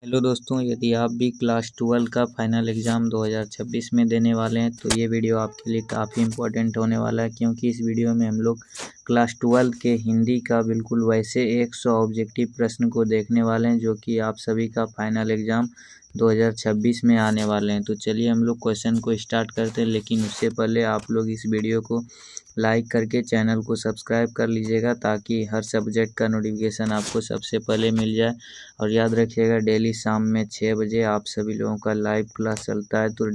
Hello दोस्तों, यदि आप भी क्लास 12 का फाइनल एग्ज़ाम 2026 में देने वाले हैं तो ये वीडियो आपके लिए काफ़ी इम्पोर्टेंट होने वाला है, क्योंकि इस वीडियो में हम लोग क्लास 12 के हिंदी का बिल्कुल वैसे 100 ऑब्जेक्टिव प्रश्न को देखने वाले हैं जो कि आप सभी का फाइनल एग्ज़ाम 2026 में आने वाले हैं। तो चलिए हम लोग क्वेश्चन को स्टार्ट करते हैं, लेकिन उससे पहले आप लोग इस वीडियो को लाइक करके चैनल को सब्सक्राइब कर लीजिएगा ताकि हर सब्जेक्ट का नोटिफिकेशन आपको सबसे पहले मिल जाए। और याद रखिएगा, डेली शाम में 6 बजे आप सभी लोगों का लाइव क्लास चलता है, तो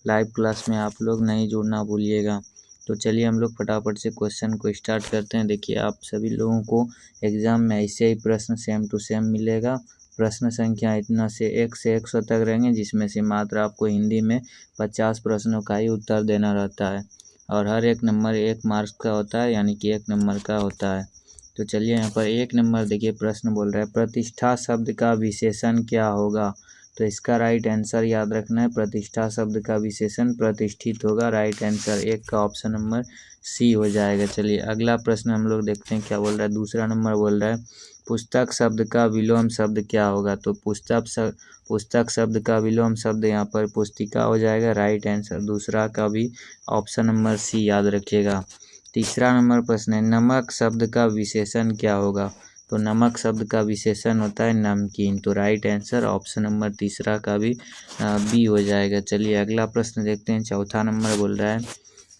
लाइव क्लास में आप लोग नहीं जुड़ना भूलिएगा। तो चलिए हम लोग फटाफट से क्वेश्चन को स्टार्ट करते हैं। देखिए, आप सभी लोगों को एग्ज़ाम में ऐसे ही प्रश्न सेम टू सेम मिलेगा। प्रश्न संख्या इतना से 1 से 100 तक रहेंगे, जिसमें से मात्र आपको हिंदी में 50 प्रश्नों का ही उत्तर देना रहता है और हर एक नंबर 1 मार्क्स का होता है, यानी कि 1 नंबर का होता है। तो चलिए यहाँ पर 1 नंबर देखिए, प्रश्न बोल रहा है प्रतिष्ठा शब्द का विशेषण क्या होगा। तो इसका राइट आंसर याद रखना है, प्रतिष्ठा शब्द का विशेषण प्रतिष्ठित होगा। राइट आंसर 1 का ऑप्शन नंबर सी हो जाएगा। चलिए अगला प्रश्न हम लोग देखते हैं क्या बोल रहा है। दूसरा नंबर बोल रहा है पुस्तक शब्द का विलोम शब्द क्या होगा। तो पुस्तक शब्द का विलोम शब्द यहाँ पर पुस्तिका हो जाएगा। राइट आंसर दूसरा का भी ऑप्शन नंबर सी याद रखिएगा। तीसरा नंबर प्रश्न है नमक शब्द का विशेषण क्या होगा। तो नमक शब्द का विशेषण होता है नमकीन। तो राइट आंसर ऑप्शन नंबर तीसरा का भी बी हो जाएगा। चलिए अगला प्रश्न देखते हैं। चौथा नंबर बोल रहा है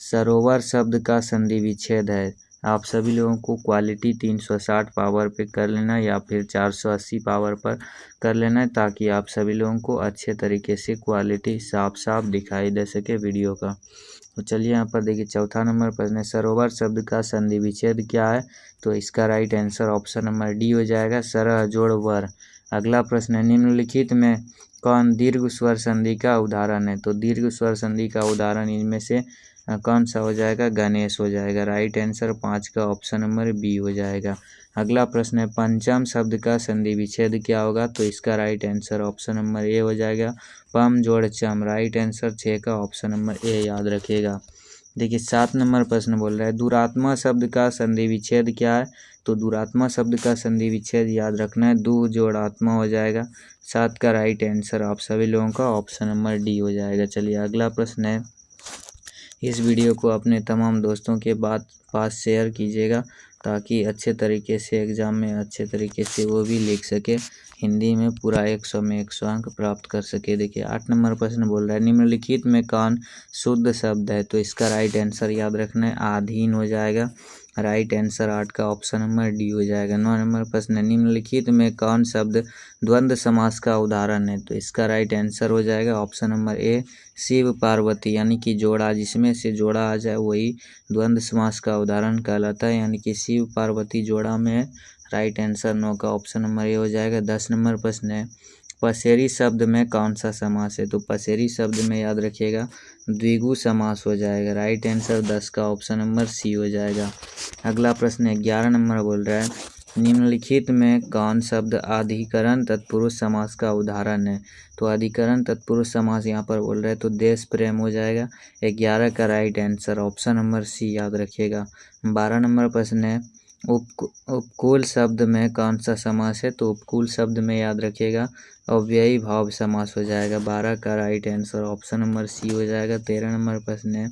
सरोवर शब्द का संधि विच्छेद है। आप सभी लोगों को क्वालिटी 360 पावर पे कर लेना या फिर 480 पावर पर कर लेना है, ताकि आप सभी लोगों को अच्छे तरीके से क्वालिटी साफ साफ दिखाई दे सके वीडियो का। तो चलिए यहाँ पर देखिए, चौथा नंबर प्रश्न है सरोवर शब्द का संधि विच्छेद क्या है। तो इसका right answer option number D हो जाएगा, सरह जोड़ वर। अगला प्रश्न है निम्नलिखित में कौन दीर्घ स्वर संधि का उदाहरण है। तो दीर्घ स्वर संधि का उदाहरण इनमें से कौन सा हो जाएगा, गणेश हो जाएगा। राइट आंसर 5 का ऑप्शन नंबर बी हो जाएगा। अगला प्रश्न है पंचम शब्द का संधि विच्छेद क्या होगा। तो इसका राइट आंसर ऑप्शन नंबर ए हो जाएगा, पम जोड़ चम। राइट आंसर 6 का ऑप्शन नंबर ए याद रखिएगा। देखिए 7 नंबर प्रश्न बोल रहा है दुरात्मा शब्द का संधि विच्छेद क्या है। तो दुरात्मा शब्द का संधि विच्छेद याद रखना है, दु जोड़ आत्मा हो जाएगा। 7 का राइट आंसर आप सभी लोगों का ऑप्शन नंबर डी हो जाएगा। चलिए अगला प्रश्न है, इस वीडियो को अपने तमाम दोस्तों के पास शेयर कीजिएगा ताकि अच्छे तरीके से एग्ज़ाम में अच्छे तरीके से वो भी लिख सके, हिंदी में पूरा 100 में 100 अंक प्राप्त कर सके। देखिए 8 नंबर प्रश्न बोल रहा है निम्नलिखित में कौन शुद्ध शब्द है। तो इसका राइट आंसर याद रखना है, आधीन हो जाएगा। राइट आंसर 8 का ऑप्शन नंबर डी हो जाएगा। 9 नंबर प्रश्न है निम्नलिखित में कौन शब्द द्वंद्व समास का उदाहरण है। तो इसका राइट आंसर हो जाएगा option number A, Shiv Parvati, यानी कि जोड़ा जिसमें से जोड़ा आ जाए वही द्वंद्व समास का उदाहरण कहलाता है, यानी कि शिव पार्वती जोड़ा में है। राइट आंसर 9 का ऑप्शन नंबर ए हो जाएगा। 10 नंबर प्रश्न है पसेरी शब्द में कौन सा समास है। तो पसेरी शब्द में याद रखिएगा द्विगु समास हो जाएगा। राइट आंसर 10 का ऑप्शन नंबर सी हो जाएगा। अगला प्रश्न है 11 नंबर बोल रहा है निम्नलिखित में कौन शब्द अधिकरण तत्पुरुष समास का उदाहरण है। तो अधिकरण तत्पुरुष समास यहाँ पर बोल रहे हैं तो देश प्रेम हो जाएगा। 11 का right answer option number C याद रखिएगा। 12 नंबर प्रश्न है उपकूल शब्द में कौन सा समास है। तो उपकूल शब्द में याद रखिएगा अव्ययी भाव समास हो जाएगा। 12 का right answer option number C हो जाएगा। 13 नंबर प्रश्न है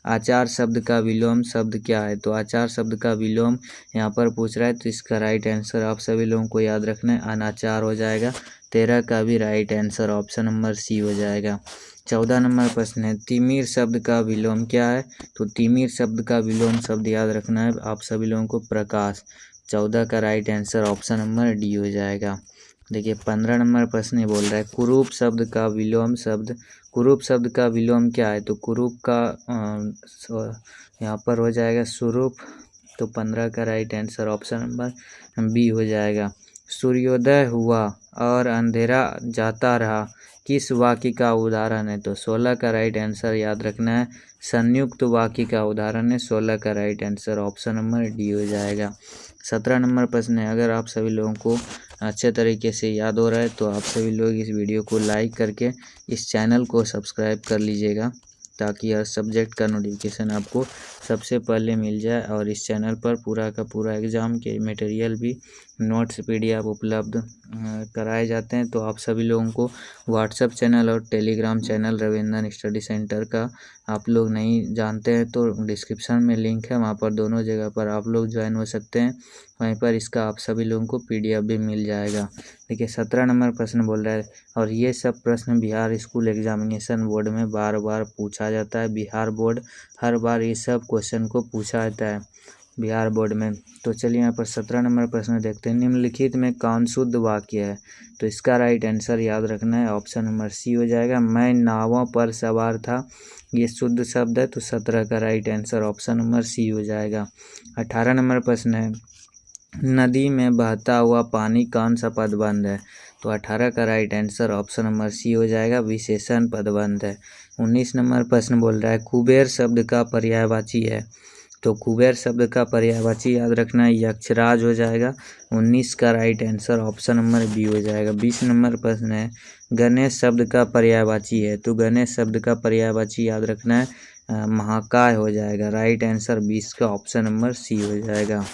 आचार शब्द का विलोम शब्द क्या है। तो आचार शब्द का विलोम यहाँ पर पूछ रहा है, तो इसका राइट आंसर आप सभी लोगों को याद रखना है, अनाचार हो जाएगा। 13 का भी right answer option number C हो जाएगा। 14 नंबर प्रश्न है तिमिर शब्द का विलोम क्या है। तो तिमिर शब्द का विलोम शब्द याद रखना है आप सभी लोगों को, प्रकाश। 14 का right answer option number D हो जाएगा। देखिए 15 नंबर प्रश्न बोल रहा है कुरूप शब्द का विलोम शब्द, कुरूप शब्द का विलोम क्या है। तो कुरूप का यहाँ पर हो जाएगा स्वरूप। तो 15 का right answer option number B हो जाएगा। सूर्योदय हुआ और अंधेरा जाता रहा किस वाक्य का उदाहरण है। तो 16 का राइट आंसर याद रखना है, संयुक्त वाक्य का उदाहरण है। 16 का right answer option number D हो जाएगा। 17 नंबर प्रश्न है अगर आप सभी लोगों को अच्छे तरीके से याद हो रहा है तो आप सभी लोग इस वीडियो को लाइक करके इस चैनल को सब्सक्राइब कर लीजिएगा, ताकि हर सब्जेक्ट का नोटिफिकेशन आपको सबसे पहले मिल जाए और इस चैनल पर पूरा का पूरा एग्ज़ाम के मटेरियल भी नोट्स PDF उपलब्ध कराए जाते हैं। तो आप सभी लोगों को व्हाट्सएप चैनल और Telegram channel Ravinder study centre का आप लोग नहीं जानते हैं तो डिस्क्रिप्शन में लिंक है, वहाँ पर दोनों जगह पर आप लोग ज्वाइन हो सकते हैं। वहीं पर इसका आप सभी लोगों को PDF भी मिल जाएगा। देखिए 17 नंबर प्रश्न बोल रहा है, और ये सब प्रश्न बिहार स्कूल एग्जामिनेशन बोर्ड में बार बार पूछा जाता है। बिहार बोर्ड हर बार ये सब क्वेश्चन को पूछा जाता है बिहार बोर्ड में। तो चलिए यहाँ पर 17 नंबर प्रश्न देखते हैं। निम्नलिखित में कौन शुद्ध वाक्य है? तो इसका राइट आंसर याद रखना है, ऑप्शन नंबर सी हो जाएगा। मैं नावों पर सवार था, ये शुद्ध शब्द है, तो 17 का right answer option number C हो जाएगा। 18 नंबर प्रश्न है, नदी में बहता हुआ पानी कौन सा पदबंध है? तो 18 का right answer option number C हो जाएगा, विशेषण पदबंध है। 19 नंबर प्रश्न बोल रहा है, कुबेर शब्द का पर्यायवाची है। तो कुबेर शब्द का पर्यायवाची याद रखना है, यक्षराज हो जाएगा। 19 का right answer option number B हो जाएगा। 20 नंबर प्रश्न है, गणेश शब्द का पर्यायवाची है। तो गणेश शब्द का पर्यायवाची याद रखना है, महाकाय हो जाएगा। राइट आंसर 20 का ऑप्शन नंबर सी हो जाएगा।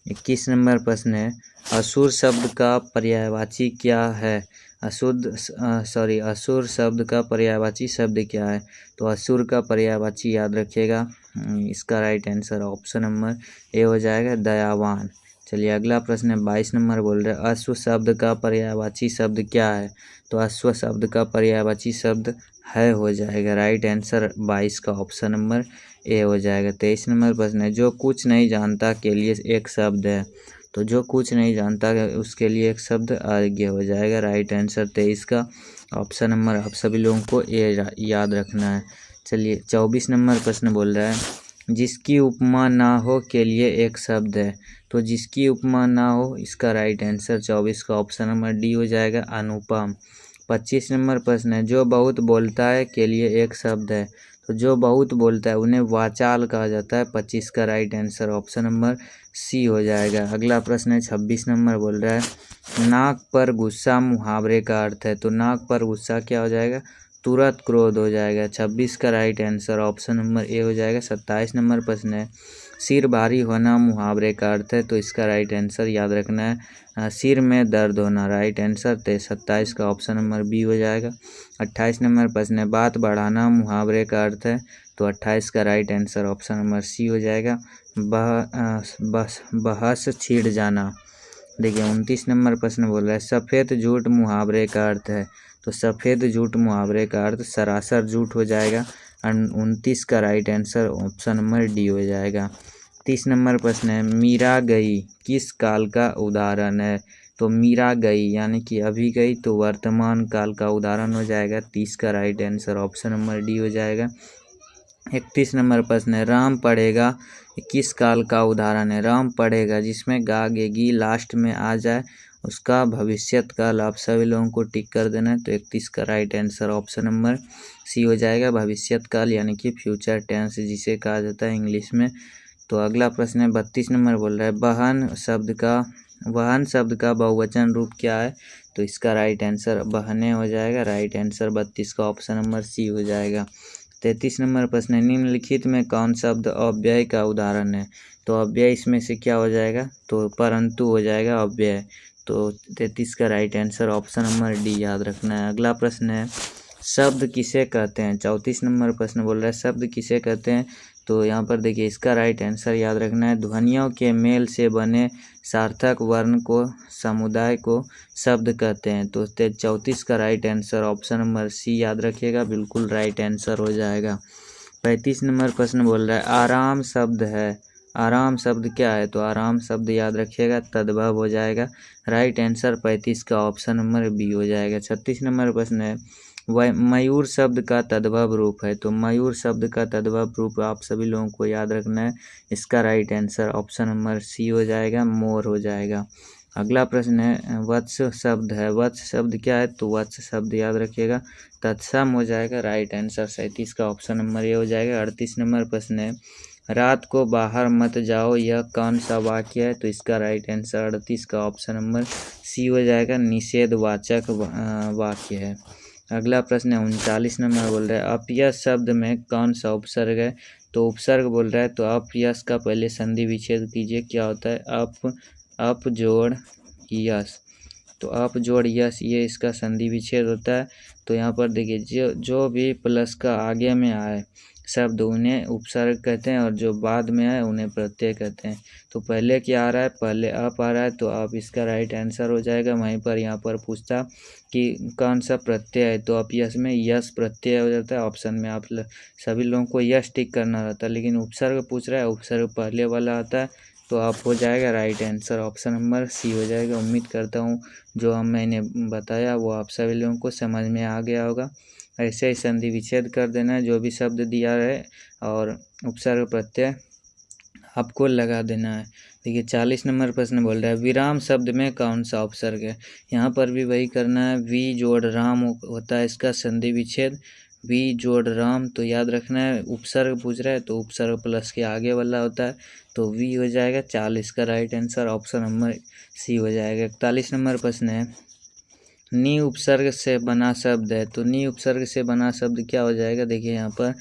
21 नंबर प्रश्न है, असुर शब्द का पर्यायवाची क्या है? असुर शब्द का पर्यायवाची शब्द क्या है? तो असुर का पर्यायवाची याद रखिएगा, इसका राइट आंसर ऑप्शन नंबर ए हो जाएगा, दयावान। चलिए अगला प्रश्न है 22 नंबर बोल रहे हैं, अश्व शब्द का पर्यायवाची शब्द क्या है? तो अश्व शब्द का पर्यायवाची शब्द है हो जाएगा। राइट आंसर 22 का ऑप्शन नंबर ए हो जाएगा। 23 नंबर प्रश्न है, जो कुछ नहीं जानता के लिए एक शब्द है। तो जो कुछ नहीं जानता उसके लिए एक शब्द अज्ञ हो जाएगा। राइट आंसर 23 का ऑप्शन नंबर आप सभी लोगों को ए याद रखना है। चलिए 24 नंबर प्रश्न बोल रहा है, जिसकी उपमा ना हो के लिए एक शब्द है। तो जिसकी उपमा ना हो, इसका राइट आंसर 24 का ऑप्शन नंबर डी हो जाएगा, अनुपम। 25 नंबर प्रश्न है, जो बहुत बोलता है के लिए एक शब्द है। तो जो बहुत बोलता है उन्हें वाचाल कहा जाता है। 25 का right answer option number C हो जाएगा। अगला प्रश्न है 26 नंबर बोल रहा है, नाक पर गुस्सा मुहावरे का अर्थ है। तो नाक पर गुस्सा क्या हो जाएगा? तुरंत क्रोध हो जाएगा। 26 का राइट आंसर ऑप्शन नंबर ए हो जाएगा। 27 नंबर प्रश्न है, सिर भारी होना मुहावरे का अर्थ है। तो इसका राइट आंसर याद रखना है, सिर में दर्द होना। राइट आंसर 27 का ऑप्शन नंबर बी हो जाएगा। 28 नंबर प्रश्न है, बात बढ़ाना मुहावरे का अर्थ है। तो 28 का right answer option number C हो जाएगा, बहस छिड़ जाना। देखिए 29 नंबर प्रश्न बोल रहा है, सफ़ेद झूठ मुहावरे का अर्थ है। तो सफ़ेद झूठ मुहावरे का अर्थ सरासर झूठ हो जाएगा। 29 का right answer option number D हो जाएगा। 30 नंबर प्रश्न है, मीरा गई किस काल का उदाहरण है? तो मीरा गई यानी कि अभी गई, तो वर्तमान काल का उदाहरण हो जाएगा। 30 का right answer option number D हो जाएगा। 31 नंबर प्रश्न है, राम पढ़ेगा किस काल का उदाहरण है? राम पढ़ेगा जिसमें गा गेगी लास्ट में आ जाए उसका भविष्यत काल आप सभी लोगों को टिक कर देना है। तो 31 का right answer option number C हो जाएगा, भविष्यत काल यानी कि फ्यूचर टेंस जिसे कहा जाता है इंग्लिश में। तो अगला प्रश्न है 32 नंबर बोल रहा है, वाहन शब्द का बहुवचन रूप क्या है? तो इसका राइट आंसर बहने हो जाएगा। राइट आंसर 32 का ऑप्शन नंबर सी हो जाएगा। 33 नंबर प्रश्न है, निम्नलिखित में कौन शब्द अव्यय का उदाहरण है? तो अव्यय इसमें से क्या हो जाएगा? तो परंतु हो जाएगा अव्यय। तो 33 का right answer option number D याद रखना है। अगला प्रश्न है, शब्द किसे कहते हैं? 34 नंबर प्रश्न बोल रहा है, शब्द किसे कहते हैं? तो यहाँ पर देखिए इसका राइट आंसर याद रखना है, ध्वनियों के मेल से बने सार्थक वर्ण को समुदाय को शब्द कहते हैं। तो 34 का right answer option number C याद रखिएगा, बिल्कुल राइट आंसर हो जाएगा। 35 नंबर प्रश्न बोल रहा है, आराम शब्द है। आराम शब्द क्या है? तो आराम शब्द याद रखिएगा, तद्भव हो जाएगा। राइट आंसर 35 का ऑप्शन नंबर बी हो जाएगा। 36 नंबर प्रश्न है, वह मयूर शब्द का तद्भव रूप है। तो मयूर शब्द का तद्भव रूप आप सभी लोगों को याद रखना है, इसका right answer option number C हो जाएगा, मोर हो जाएगा। अगला प्रश्न है, वत्स शब्द है। वत्स शब्द क्या है? तो वत्स शब्द याद रखिएगा, तत्सम हो जाएगा। राइट आंसर 37 का ऑप्शन नंबर ए हो जाएगा। 38 नंबर प्रश्न है, रात को बाहर मत जाओ यह कौन सा वाक्य है? तो इसका राइट आंसर 38 का ऑप्शन नंबर सी हो जाएगा, निषेधवाचक वाक्य है। अगला प्रश्न है 39 नंबर बोल रहा है, अपयश शब्द में कौन सा उपसर्ग है? तो उपसर्ग बोल रहा है, तो अपयश का पहले संधि विच्छेद कीजिए, क्या होता है? अप जोड़ यस, तो अप जोड़ यस, ये इसका संधि विच्छेद होता है। तो यहाँ पर देखिए जो भी प्लस का आगे में आए शब्द उन्हें उपसर्ग कहते हैं और जो बाद में आए उन्हें प्रत्यय कहते हैं। तो पहले क्या आ रहा है, पहले अप आ रहा है, तो अप इसका राइट आंसर हो जाएगा। वहीं पर यहाँ पर पूछता कि कौन सा प्रत्यय है, तो आप यस में यस प्रत्यय हो जाता है। ऑप्शन में आप सभी लोगों को यस टिक करना रहता है, लेकिन उपसर्ग पूछ रहा है, उपसर्ग पहले वाला आता है, तो आप हो जाएगा right answer option number C हो जाएगा। उम्मीद करता हूँ जो मैंने बताया वो आप सभी लोगों को समझ में आ गया होगा। ऐसे ही संधि विच्छेद कर देना है, जो भी शब्द दिया है और उपसर्ग प्रत्यय आपको लगा देना है। देखिए 40 नंबर प्रश्न बोल रहा है विराम शब्द में कौन सा उपसर्ग है। यहाँ पर भी वही करना है, वी जोड़ राम होता है इसका संधि विच्छेद, वी जोड़ राम। तो याद रखना है उपसर्ग पूछ रहा है तो उपसर्ग प्लस के आगे वाला होता है, तो वी हो जाएगा। 40 का right answer option number C हो जाएगा। 41 नंबर प्रश्न है नी उपसर्ग से बना शब्द है, तो नी उपसर्ग से बना शब्द क्या हो जाएगा। देखिए यहाँ पर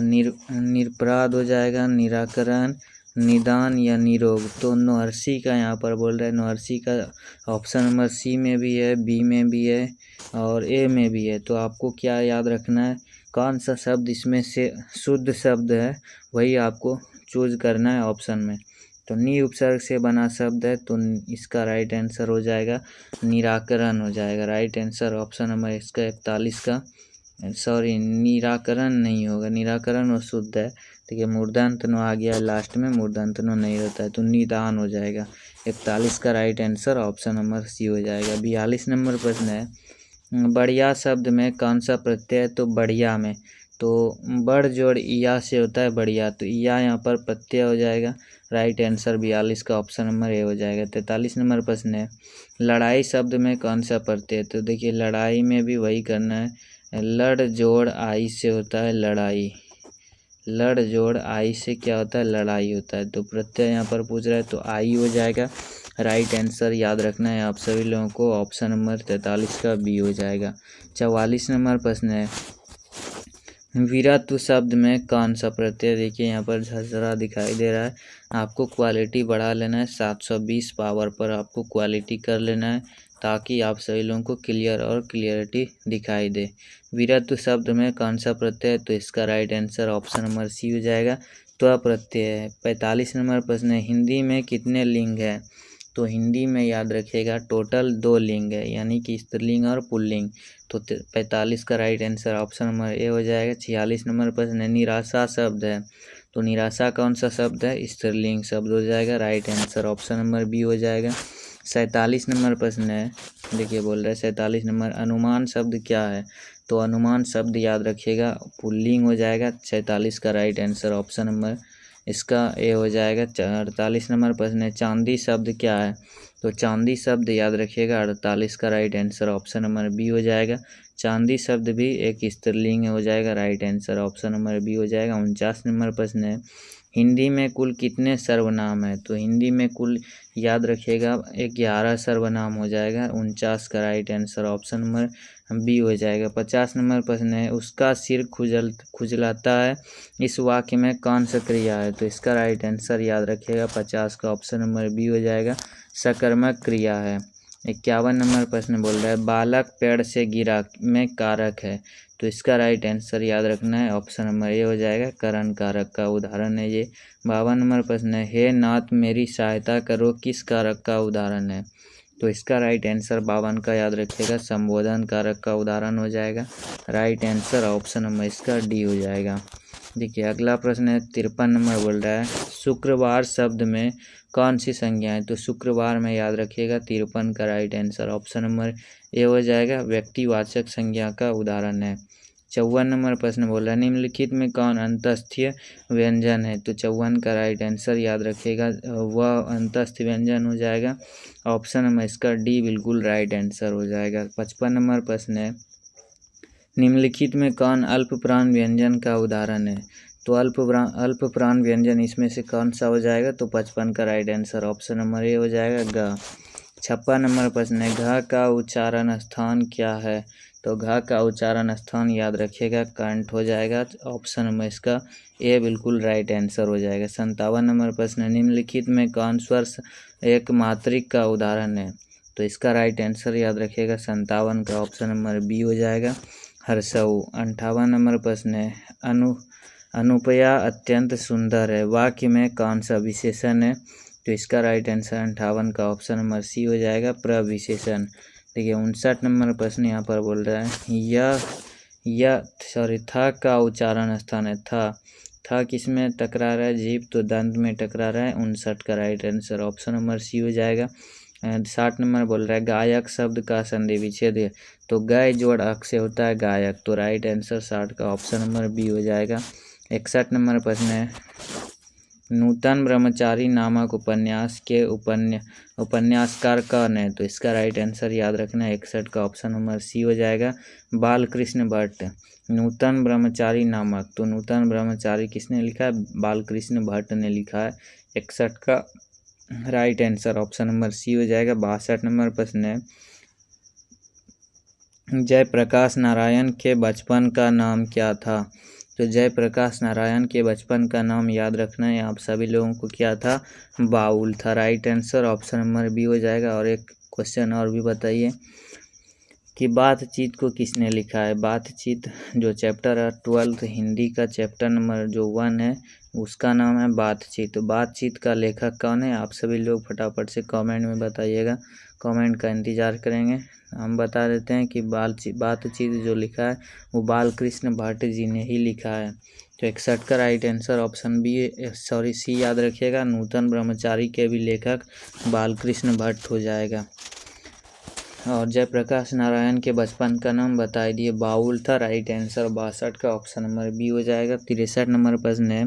निरपराध हो जाएगा, निराकरण, निदान या निरोग। तो नोहर्सी का यहाँ पर बोल रहे हैं, नोहर्सी का ऑप्शन नंबर सी में भी है, बी में भी है और ए में भी है। तो आपको क्या याद रखना है, कौन सा शब्द इसमें से शुद्ध शब्द है वही आपको चूज करना है ऑप्शन में। तो नी उपसर्ग से बना शब्द है, तो इसका राइट आंसर हो जाएगा निराकरण हो जाएगा। राइट आंसर ऑप्शन नंबर इसका 41 का, सॉरी निराकरण नहीं होगा, निराकरण और शुद्ध है। देखिए मूर्धांत नो आ गया लास्ट में, मूर्धांत नो नहीं रहता है, तो निदान हो जाएगा। 41 का right answer option number C हो जाएगा। 42 नंबर प्रश्न है बढ़िया शब्द में कौन सा प्रत्यय है, तो बढ़िया में तो बड़ जोड़ इया से होता है बढ़िया, तो इया यहाँ पर प्रत्यय हो जाएगा। राइट आंसर 42 का ऑप्शन नंबर ए हो जाएगा। 43 नंबर प्रश्न है लड़ाई शब्द में कौन सा प्रत्यय है, तो देखिए लड़ाई में भी वही करना है, लड़ जोड़ आई से होता है लड़ाई, लड़ जोड़ आई से क्या होता है लड़ाई होता है। तो प्रत्यय यहाँ पर पूछ रहा है तो आई हो जाएगा। राइट आंसर याद रखना है आप सभी लोगों को, ऑप्शन नंबर 43 का बी हो जाएगा। 44 नंबर प्रश्न है वीरत्व शब्द में कौन सा प्रत्यय। देखिए यहाँ पर झरझरा दिखाई दे रहा है, आपको क्वालिटी बढ़ा लेना है, 720 पावर पर आपको क्वालिटी कर लेना है ताकि आप सभी लोगों को क्लियर और क्लियरिटी दिखाई दे। वीरत्व शब्द में कौन सा प्रत्यय है, तो इसका right answer option number C हो जाएगा, त्व प्रत्यय है। 45 नंबर प्रश्न है हिंदी में कितने लिंग है, तो हिंदी में याद रखिएगा टोटल 2 लिंग है, यानी कि स्त्रीलिंग और पुल्लिंग। तो 45 का राइट आंसर ऑप्शन नंबर ए हो जाएगा। 46 नंबर प्रश्न है निराशा शब्द है, तो निराशा कौन सा शब्द है, स्त्रीलिंग शब्द हो जाएगा। Right answer option number B हो जाएगा। 47 नंबर प्रश्न है, देखिए बोल रहे हैं 47 नंबर अनुमान शब्द क्या है, तो अनुमान शब्द याद रखिएगा पुल्लिंग हो जाएगा। 47 का राइट आंसर ऑप्शन नंबर इसका ए हो जाएगा। 48 नंबर प्रश्न है चांदी शब्द क्या है, तो चांदी शब्द याद रखिएगा 48 का right answer option number B हो जाएगा। चांदी शब्द भी एक स्त्रीलिंग हो जाएगा। Right answer option number B हो जाएगा। 49 नंबर प्रश्न है हिंदी में कुल कितने सर्वनाम है, तो हिंदी में कुल याद रखिएगा 11 सर्वनाम हो जाएगा। 49 का right answer option number B हो जाएगा। 50 नंबर प्रश्न है उसका सिर खुजलाता है, इस वाक्य में कौन सा क्रिया है, तो इसका राइट आंसर याद रखिएगा 50 का ऑप्शन नंबर बी हो जाएगा, सकर्मक क्रिया है। 51 नंबर प्रश्न बोल रहा है बालक पेड़ से गिरा में कारक है, तो इसका राइट आंसर याद रखना है ऑप्शन नंबर ए हो जाएगा, करण कारक का उदाहरण है ये। 52 नंबर प्रश्न है हे नाथ मेरी सहायता करो किस कारक का उदाहरण है, तो इसका राइट आंसर 52 का याद रखिएगा, संबोधन कारक का उदाहरण हो जाएगा। राइट आंसर ऑप्शन नंबर इसका डी हो जाएगा। देखिए अगला प्रश्न है 53 नंबर बोल रहा है शुक्रवार शब्द में कौन सी संज्ञा है, तो शुक्रवार में याद रखिएगा 53 का राइट आंसर ऑप्शन नंबर ए हो जाएगा, व्यक्तिवाचक संज्ञा का उदाहरण है। 54 नंबर प्रश्न बोल रहा है निम्नलिखित में कौन अंतस्थीय व्यंजन है, तो 54 का राइट आंसर याद रखिएगा वह अंतस्थ व्यंजन हो जाएगा। ऑप्शन नंबर इसका डी बिल्कुल राइट आंसर हो जाएगा। 55 नंबर प्रश्न है निम्नलिखित में कौन अल्प प्राण व्यंजन का उदाहरण है, तो अल्प प्राण व्यंजन इसमें से कौन सा हो जाएगा, तो 55 का राइट आंसर ऑप्शन नंबर ए हो जाएगा ग। 56 नंबर प्रश्न है घ का उच्चारण स्थान क्या है, तो घ का उच्चारण स्थान याद रखिएगा कंठ हो जाएगा। ऑप्शन नंबर इसका ए बिल्कुल राइट आंसर हो जाएगा। 57 नंबर प्रश्न निम्नलिखित में कौन स्वर एक मात्रिक का उदाहरण है, तो इसका राइट आंसर याद रखिएगा 57 का ऑप्शन नंबर बी हो जाएगा हर्षऊ। 58 नंबर प्रश्न है अनुपया अत्यंत सुंदर है, वाक्य में कौन सा विशेषण है? तो इसका राइट आंसर 58 का ऑप्शन नंबर सी हो जाएगा प्रविशेषण। देखिए 59 नंबर प्रश्न यहाँ पर बोल रहा है था का उच्चारण स्थान है था किसमें टकरा रहा है? जीभ, तो दंत में टकरा रहा है। 59 का right answer option number C हो जाएगा। 60 नंबर बोल रहा है गायक शब्द का संधि विच्छेद है, तो गाय जोड़ अक से होता है गायक, तो राइट आंसर 60 का ऑप्शन नंबर बी हो जाएगा। 61 नंबर प्रश्न है नूतन ब्रह्मचारी नामक उपन्यास के उपन्यासकार कौन है? तो इसका राइट आंसर याद रखना है 61 का ऑप्शन नंबर सी हो जाएगा बालकृष्ण भट्ट। नूतन ब्रह्मचारी नामक, तो नूतन ब्रह्मचारी किसने लिखा है? बालकृष्ण भट्ट ने लिखा है। 61 का right answer option number C हो जाएगा। 62 नंबर प्रश्न है जयप्रकाश नारायण के बचपन का नाम क्या था? तो जयप्रकाश नारायण के बचपन का नाम याद रखना है आप सभी लोगों को, क्या था? बाउल था। Right answer option number B हो जाएगा। और एक क्वेश्चन और भी बताइए कि बातचीत को किसने लिखा है? बातचीत जो चैप्टर है 12th हिंदी का चैप्टर नंबर जो 1 है उसका नाम है बातचीत। तो बातचीत का लेखक कौन है? आप सभी लोग फटाफट से कमेंट में बताइएगा, कमेंट का इंतज़ार करेंगे। हम बता देते हैं कि बातचीत जो लिखा है वो बालकृष्ण भट्ट जी ने ही लिखा है। तो 61 का राइट आंसर ऑप्शन सी याद रखिएगा। नूतन ब्रह्मचारी के भी लेखक बालकृष्ण भट्ट हो जाएगा। और जयप्रकाश नारायण के बचपन का नाम बता दिए, बाउल था। राइट आंसर 62 का ऑप्शन नंबर बी हो जाएगा। 63 नंबर प्रश्न है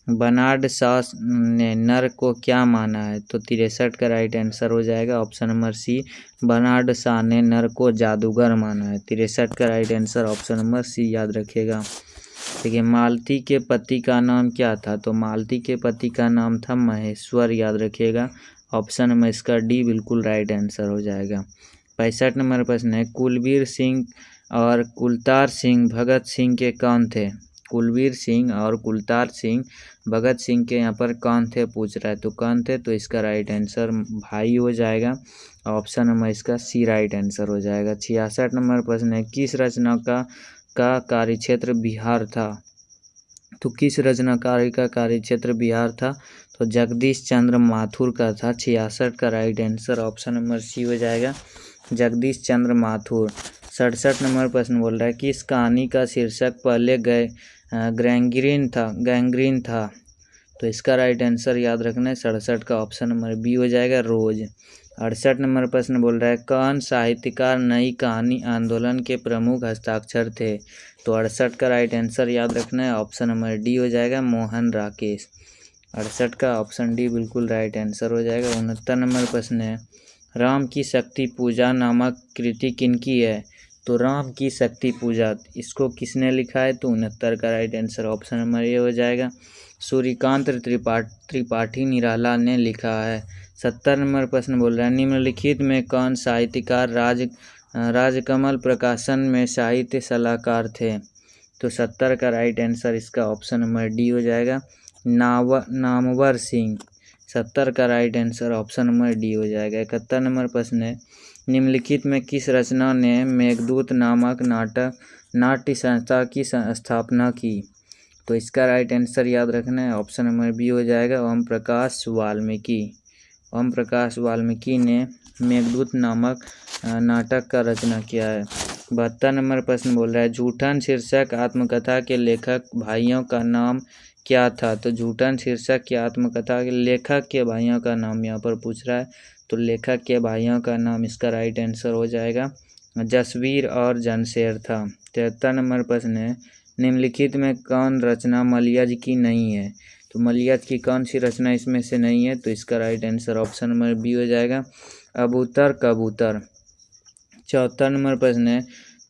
बर्नार्ड शॉ ने नर को क्या माना है? तो 63 का राइट आंसर हो जाएगा option number C, Bernard Shaw ने नर को जादूगर माना है। 63 का right answer option number C याद रखिएगा। देखिए मालती के पति का नाम क्या था? तो मालती के पति का नाम था महेश्वर, याद रखिएगा। ऑप्शन नंबर इसका डी बिल्कुल राइट आंसर हो जाएगा। 65 नंबर प्रश्न है कुलबीर सिंह और कुलतार सिंह भगत सिंह के कौन थे? कुलबीर सिंह और कुलतार सिंह भगत सिंह के यहाँ पर कौन थे पूछ रहा है, तो कौन थे? तो इसका राइट आंसर भाई हो जाएगा। ऑप्शन नंबर इसका सी राइट आंसर हो जाएगा। 66 नंबर प्रश्न है किस रचना का कार्यक्षेत्र बिहार था? तो किस रचनाकारी का कार्यक्षेत्र बिहार था? तो जगदीश चंद्र माथुर का था। 66 का right answer option number C हो जाएगा, जगदीश चंद्र माथुर। 67 नंबर प्रश्न बोल रहा है कि इस कहानी का शीर्षक पहले गैंग्रीन था। तो इसका राइट आंसर याद रखना है 67 का ऑप्शन नंबर बी हो जाएगा, रोज। 68 नंबर प्रश्न बोल रहा है कौन साहित्यकार नई कहानी आंदोलन के प्रमुख हस्ताक्षर थे? तो 68 का राइट आंसर याद रखना है ऑप्शन नंबर डी हो जाएगा, मोहन राकेश। 68 का ऑप्शन डी बिल्कुल राइट आंसर हो जाएगा। 69 नंबर प्रश्न है राम की शक्ति पूजा नामक कृति किनकी है? तो राम की शक्ति पूजा इसको किसने लिखा है? तो 69 का राइट आंसर ऑप्शन नंबर ए हो जाएगा, सूर्यकांत त्रिपाठी निराला ने लिखा है। 70 नंबर प्रश्न बोल रहा है निम्नलिखित में कौन साहित्यकार राजकमल प्रकाशन में साहित्य सलाहकार थे? तो 70 का राइट आंसर इसका ऑप्शन नंबर डी हो जाएगा, नामवर सिंह। 70 का right answer option number D हो जाएगा। 71 नंबर प्रश्न है निम्नलिखित में किस रचना ने मेघदूत नामक नाट्य संस्था की स्थापना की? तो इसका राइट आंसर याद रखना है ऑप्शन नंबर बी हो जाएगा, ओम प्रकाश वाल्मीकि ने मेघदूत नामक नाटक का रचना किया है। 72 नंबर प्रश्न बोल रहा है झूठन शीर्षक आत्मकथा के लेखक भाइयों का नाम क्या था? तो झूठन शीर्षक की आत्मकथा के लेखक के भाइयों का नाम यहाँ पर पूछ रहा है, तो लेखक के भाइयों का नाम इसका राइट आंसर हो जाएगा जसवीर और जनशेर था। 73 नंबर प्रश्न है निम्नलिखित में कौन रचना मलयज की नहीं है? तो मलयज की कौन सी रचना इसमें से नहीं है? तो इसका right answer option number B हो जाएगा, अबूतर कबूतर। 74 नंबर प्रश्न है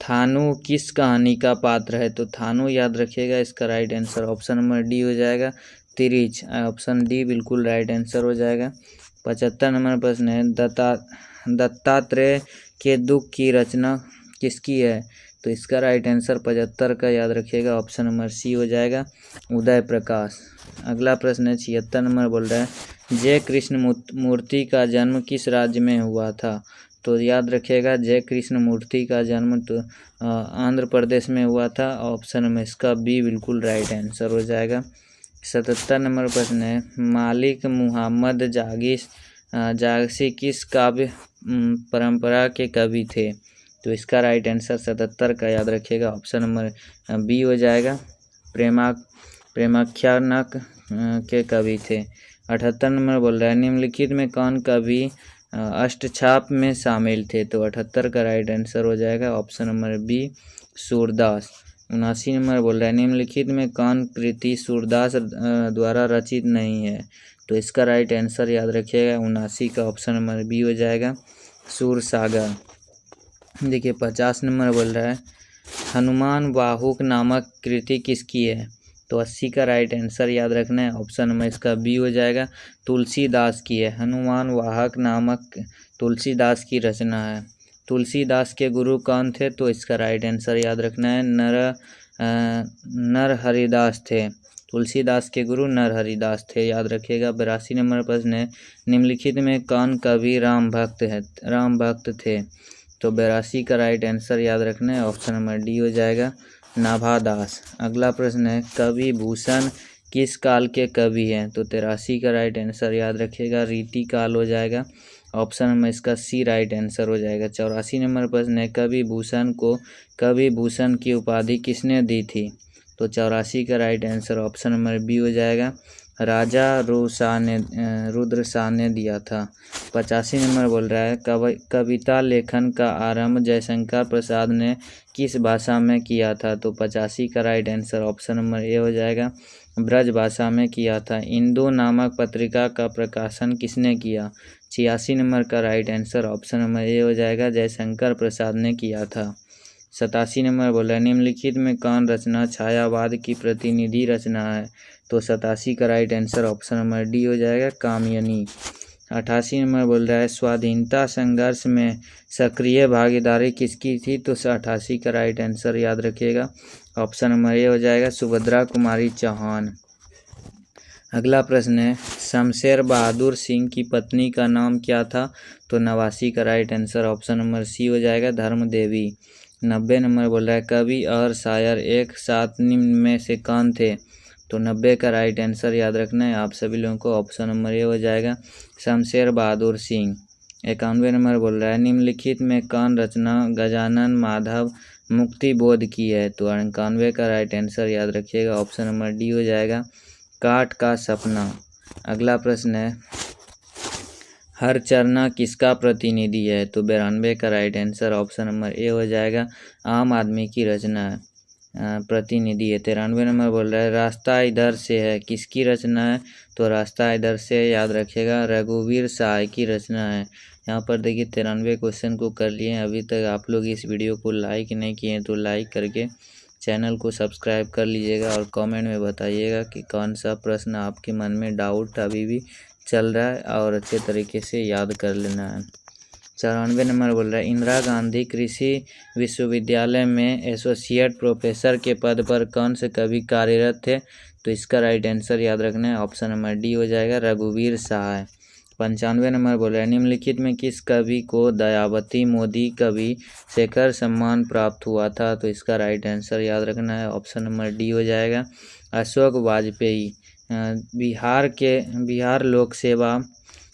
थानू किस कहानी का पात्र है? तो थानू याद रखिएगा, इसका right answer option number D हो जाएगा, तिरिच। ऑप्शन डी बिल्कुल राइट आंसर हो जाएगा। 75 नंबर प्रश्न है दत्तात्रेय के दुख की रचना किसकी है? तो इसका राइट आंसर 75 का याद रखिएगा, ऑप्शन नंबर सी हो जाएगा, उदय प्रकाश। अगला प्रश्न है 76 नंबर बोल रहा है जय कृष्ण मूर्ति का जन्म किस राज्य में हुआ था? तो याद रखिएगा जय कृष्ण मूर्ति का जन्म तो आंध्र प्रदेश में हुआ था। ऑप्शन में इसका बी बिल्कुल राइट आंसर हो जाएगा। 77 नंबर प्रश्न है, मालिक मुहम्मद जागसी किस काव्य परंपरा के कवि थे? तो इसका राइट आंसर 77 का याद रखिएगा, ऑप्शन नंबर बी हो जाएगा। प्रेमाख्यानक के कवि थे। 78 नंबर बोल रहा है, निम्नलिखित में कौन कवि अष्टछाप में शामिल थे? तो 78 का राइट आंसर हो जाएगा, option number B Surdas. 79 number बोल रहा है, निम्नलिखित में कौन कृति सूरदास द्वारा रचित नहीं है? तो इसका राइट आंसर याद रखिएगा 79 का, ऑप्शन नंबर बी हो जाएगा सूरसागर। देखिए 50 नंबर बोल रहा है, हनुमान वाहुक नामक कृति किसकी है? तो 80 का राइट आंसर याद रखना है, ऑप्शन नंबर इसका बी हो जाएगा तुलसीदास की है। हनुमान वाहक नामक तुलसीदास की रचना है। तुलसीदास के गुरु कौन थे? तो इसका राइट आंसर याद रखना है नरहरिदास थे। तुलसीदास के गुरु नरहरिदास थे, याद रखिएगा। 82 नंबर प्रश्न है, निम्नलिखित में कौन कवि राम भक्त थे? तो 82 का राइट आंसर याद रखना है, ऑप्शन नंबर डी हो जाएगा नाभादास। अगला प्रश्न है, कवि भूषण किस काल के कवि हैं? तो 83 का राइट आंसर याद रखिएगा रीति काल हो जाएगा, ऑप्शन नंबर इसका सी राइट आंसर हो जाएगा। 84 नंबर प्रश्न है, कवि भूषण को कवि भूषण की उपाधि किसने दी थी? तो 84 का right answer option number B हो जाएगा राजा रुद्र शाह ने दिया था। 85 नंबर बोल रहा है, कविता लेखन का आरंभ जयशंकर प्रसाद ने किस भाषा में किया था? तो 85 का राइट आंसर ऑप्शन नंबर ए हो जाएगा ब्रज भाषा में किया था। इंदु नामक पत्रिका का प्रकाशन किसने किया? 86 नंबर का राइट आंसर ऑप्शन नंबर ए हो जाएगा जयशंकर प्रसाद ने किया था। 87 नंबर बोला, निम्नलिखित में कौन रचना छायावाद की प्रतिनिधि रचना है? तो 87 का right answer option number D हो जाएगा कामयनी। 88 नंबर बोल रहा है, स्वाधीनता संघर्ष में सक्रिय भागीदारी किसकी थी? तो 88 का राइट आंसर याद रखिएगा, ऑप्शन नंबर ए हो जाएगा सुभद्रा कुमारी चौहान। अगला प्रश्न है, शमशेर बहादुर सिंह की पत्नी का नाम क्या था? तो 89 का right answer option number C हो जाएगा धर्म देवी। 90 नंबर बोल रहा है, कवि और शायर एक साथ निम्न में से कौन थे? तो 90 का राइट आंसर याद रखना है आप सभी लोगों को, ऑप्शन नंबर ए हो जाएगा शमशेर बहादुर सिंह। 91 नंबर बोल रहा है, निम्नलिखित में कौन रचना गजानन माधव मुक्ति बोध की है? तो 91 का राइट आंसर याद रखिएगा, ऑप्शन नंबर डी हो जाएगा काठ का सपना। अगला प्रश्न है, हर चरना किसका प्रतिनिधि है? तो 92 का राइट आंसर ऑप्शन नंबर ए हो जाएगा आम आदमी की रचना है, प्रतिनिधि है। 93 नंबर बोल रहा है, रास्ता इधर से है किसकी रचना है? तो रास्ता इधर से याद रखिएगा रघुवीर सहाय की रचना है। यहाँ पर देखिए 93 क्वेश्चन को कर लिए हैं। अभी तक आप लोग इस वीडियो को लाइक नहीं किए हैं तो लाइक करके चैनल को सब्सक्राइब कर लीजिएगा और कमेंट में बताइएगा कि कौन सा प्रश्न आपके मन में डाउट अभी भी चल रहा है और अच्छे तरीके से याद कर लेना है। 94 नंबर बोल रहा है, इंदिरा गांधी कृषि विश्वविद्यालय में एसोसिएट प्रोफेसर के पद पर कौन से कवि कार्यरत थे? तो इसका राइट आंसर याद रखना है, ऑप्शन नंबर डी हो जाएगा रघुवीर सहाय। 95 नंबर बोल रहा है, निम्नलिखित में किस कवि को दयावती मोदी कवि शेखर सम्मान प्राप्त हुआ था? तो इसका राइट आंसर याद रखना है, ऑप्शन नंबर डी हो जाएगा अशोक वाजपेयी। बिहार लोक सेवा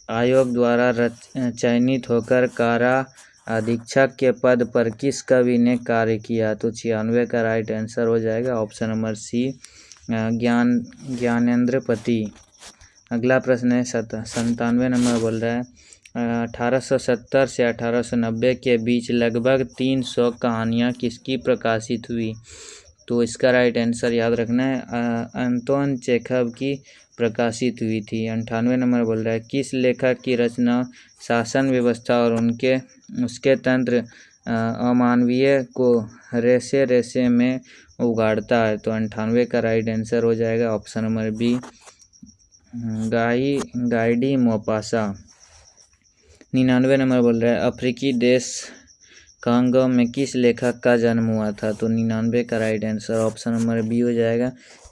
आयोग द्वारा चयनित होकर कारा अधीक्षक के पद पर किस कवि ने कार्य किया? तो 96 का राइट आंसर हो जाएगा, ऑप्शन नंबर सी ज्ञानेंद्र पति। अगला प्रश्न है 97 नंबर बोल रहा है, 1870 से 1890 के बीच लगभग 300 कहानियाँ किसकी प्रकाशित हुई? तो इसका राइट आंसर याद रखना है अंतोन चेखव की प्रकाशित हुई थी। 98 नंबर बोल रहा है, किस लेखक की रचना शासन व्यवस्था और उसके तंत्र अमानवीय को रेसे रेसे में उगाड़ता है? तो 98 का राइट आंसर हो जाएगा, option number B Guy de Maupassant. 99 number बोल रहा है, अफ्रीकी देश कांगो में किस लेखक का जन्म हुआ था? तो 99 का right answer option number B हो जाएगा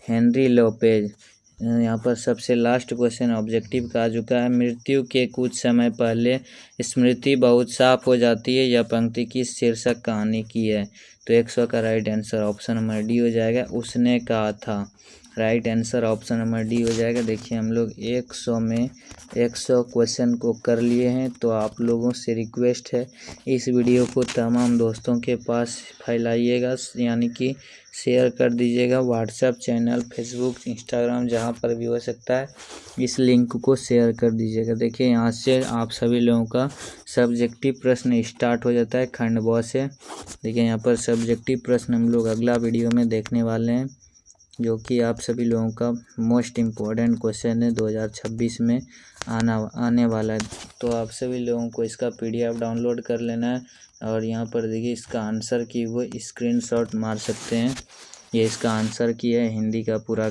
हेनरी लोपेज। यहाँ पर सबसे लास्ट क्वेश्चन ऑब्जेक्टिव का आ चुका है। मृत्यु के कुछ समय पहले स्मृति बहुत साफ हो जाती है, यह पंक्ति किस शीर्षक कहानी की है? तो 100 का right answer option number D हो जाएगा, उसने कहा था। Right answer option number D हो जाएगा। देखिए हम लोग 100 में 100 क्वेश्चन को कर लिए हैं। तो आप लोगों से रिक्वेस्ट है इस वीडियो को तमाम दोस्तों के पास फैलाइएगा, यानी कि शेयर कर दीजिएगा। व्हाट्सएप चैनल, फेसबुक, इंस्टाग्राम, जहाँ पर भी हो सकता है इस लिंक को शेयर कर दीजिएगा। देखिए यहाँ से आप सभी लोगों का सब्जेक्टिव प्रश्न स्टार्ट हो जाता है खंड ब से। देखिए यहाँ पर सब्जेक्टिव प्रश्न हम लोग अगला वीडियो में देखने वाले हैं, जो कि आप सभी लोगों का मोस्ट इम्पोर्टेंट क्वेश्चन है 2026 में आने वाला है। तो आप सभी लोगों को इसका PDF डाउनलोड कर लेना है। और यहाँ पर देखिए इसका आंसर की वो स्क्रीनशॉट मार सकते हैं। ये इसका आंसर की है हिंदी का पूरा,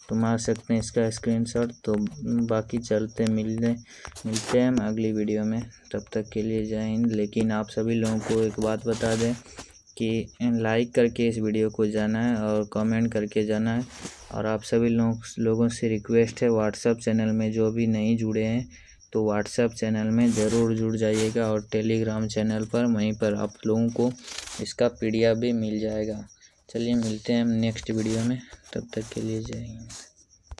तो मार सकते हैं इसका स्क्रीनशॉट। तो बाकी मिलते हैं हम अगली वीडियो में। तब तक के लिए जय हिंद। लेकिन आप सभी लोगों को एक बात बता दें कि लाइक करके इस वीडियो को जाना है और कमेंट करके जाना है। और आप सभी लोगों से रिक्वेस्ट है, व्हाट्सएप चैनल में जो भी नहीं जुड़े हैं तो व्हाट्सएप चैनल में ज़रूर जुड़ जाइएगा, और टेलीग्राम चैनल पर, वहीं पर आप लोगों को इसका PDF भी मिल जाएगा। चलिए मिलते हैं हम नेक्स्ट वीडियो में, तब तक के लिए जय हिंद।